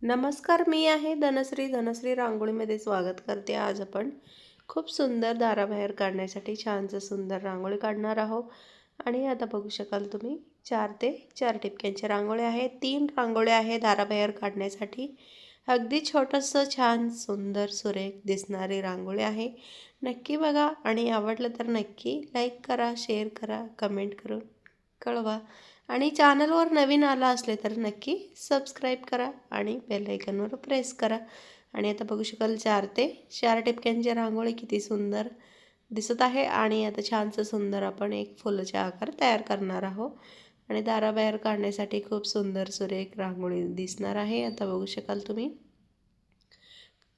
नमस्कार, मी आहे धनश्री. धनश्री रांगोळीमध्ये स्वागत करते. आज आपण खूप सुंदर दाराबाहेर काढण्यासाठी छानसं सुंदर रांगोळी काढणार आहोत. आणि आता बघू शकाल तुम्ही 4 ते 4 टिपक्यांच्या रांगोळ्या आहेत. 3 रांगोळ्या आहेत दाराबाहेर काढण्यासाठी. अगदी छोटंसं छान सुंदर सुरेख दिसणारी रांगोळी आहे. नक्की बघा आणि आवडलं तर नक्की लाईक करा, शेअर करा, कमेंट करून कळवा. आणि चॅनलवर नवीन आला असले तर नक्की सबस्क्राईब करा आणि बेल आयकॉनवर प्रेस करा. आणि आता बघू शकाल 4 ते 4 टिपक्यांची रांगोळी किती सुंदर दिसत आहे. आणि आता छानसं सुंदर आपण एक फुलाचा आकार तयार करणार आहोत. आणि दाराबाहेर काढण्यासाठी खूप सुंदर सुरेख रांगोळी दिसणार आहे. आता बघू शकाल तुम्ही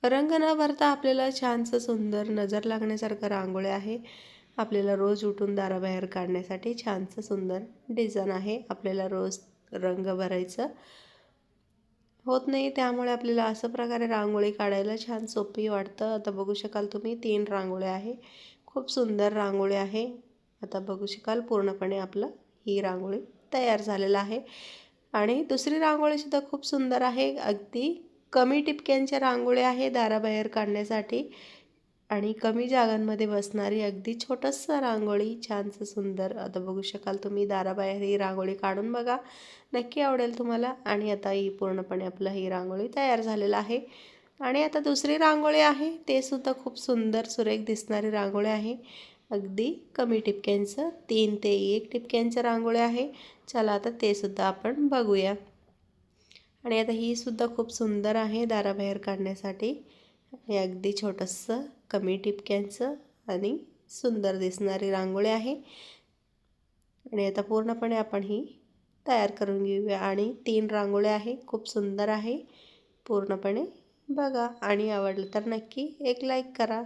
रंग न भरता आपल्याला छानसं सुंदर नजर लागण्यासारखं रांगोळी आहे. आपल्याला रोज उठून दाराबाहेर काढण्यासाठी छानसं सुंदर डिझाईन आहे. आपल्याला रोज रंग भरायचं होत नाही, त्यामुळे आपल्याला असं प्रकारे रांगोळी काढायला छान सोपी वाटतं. आता बघू शकाल तुम्ही 3 रांगोळ्या आहे. खूप सुंदर रांगोळी आहे. आता बघू शकाल पूर्णपणे आपलं ही रांगोळी तयार झालेलं आहे. आणि दुसरी रांगोळीसुद्धा खूप सुंदर आहे. अगदी कमी टिपक्यांच्या रांगोळ्या आहे दाराबाहेर काढण्यासाठी आणि कमी जागांमध्ये बसणारी अगदी छोटंसं रांगोळी छानसं सुंदर. आता बघू शकाल तुम्ही दाराबाहेर ही रांगोळी काढून बघा, नक्की आवडेल तुम्हाला. आणि आता ही पूर्णपणे आपलं ही रांगोळी तयार झालेलं आहे. आणि आता दुसरी रांगोळी आहे, ते सुद्धा खूप सुंदर सुरेख दिसणारी रांगोळी आहे. अगदी कमी टिपक्यांचं 3 ते 1 टिपक्यांचं रांगोळी आहे. चला आता ते सुद्धा आपण बघूया. आणि आता ही सुद्धा खूप सुंदर आहे दाराबाहेर काढण्यासाठी. आणि अगदी छोटंसं कमी टिपक्यांचं आणि सुंदर दिसणारी रांगोळी आहे. आणि आता पूर्णपणे आपण ही तयार करून घेऊया. आणि 3 रांगोळ्या आहे, खूप सुंदर आहे. पूर्णपणे बघा आणि आवडलं तर नक्की एक लाईक करा.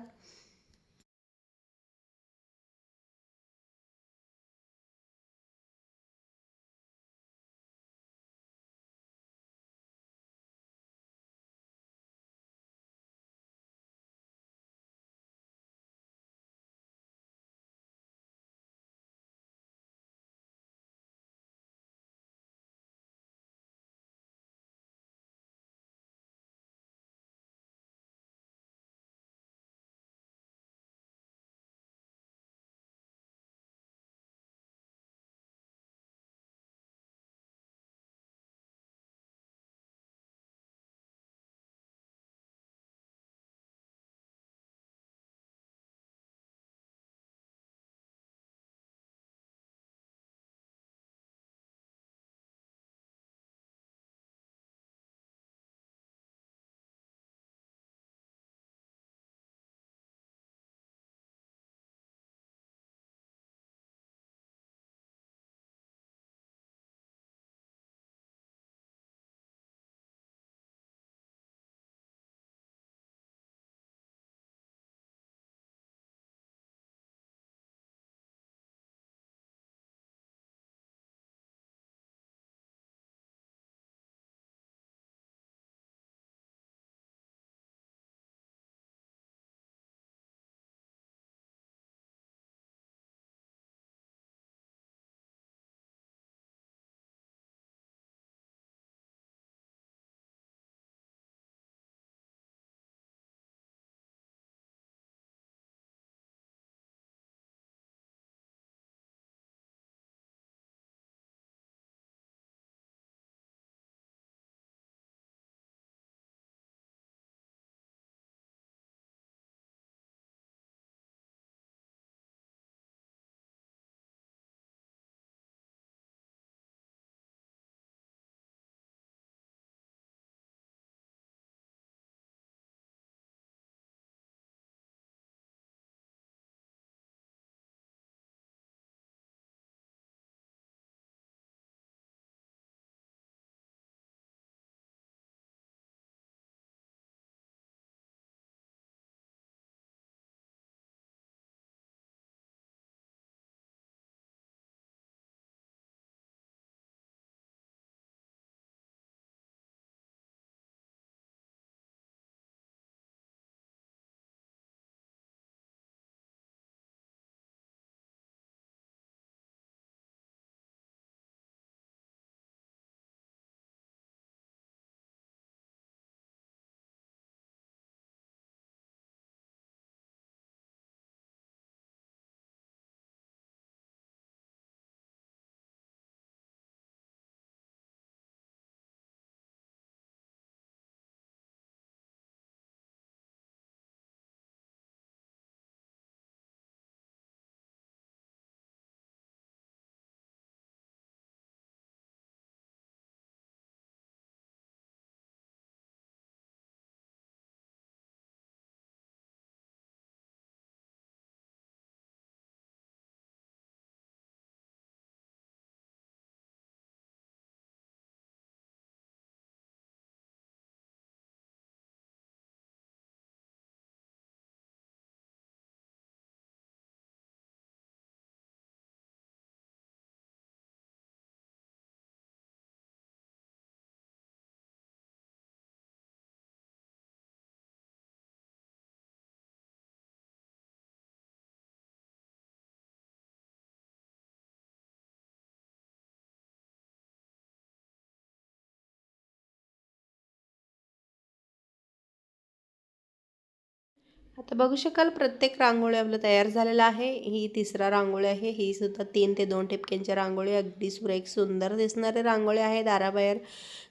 आता बघू शकाल प्रत्येक रांगोळी आपलं तयार झालेलं आहे. ही तिसरा रांगोळी आहे. ही सुद्धा 3 ते 2 ठिपक्यांच्या रांगोळी अगदी सुरेख सुंदर दिसणारी रांगोळी आहे. दाराबाहेर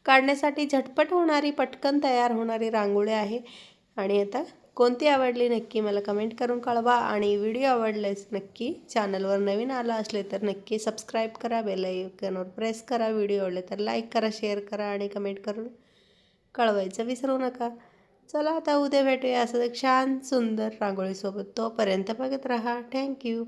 काढण्यासाठी झटपट होणारी पटकन तयार होणारी रांगोळी आहे. आणि आता कोणती आवडली नक्की मला कमेंट करून कळवा आणि व्हिडिओ आवडल्यास नक्की चॅनलवर नवीन आला असले तर नक्की सबस्क्राईब करा, बेल आयकॉनवर प्रेस करा. व्हिडिओ आवडले तर लाईक करा, शेअर करा आणि कमेंट करून कळवायचं विसरू नका. चला आता उद्या भेटूया असं एक छान सुंदर रांगोळीसोबत. तोपर्यंत बघत राहा. थँक्यू.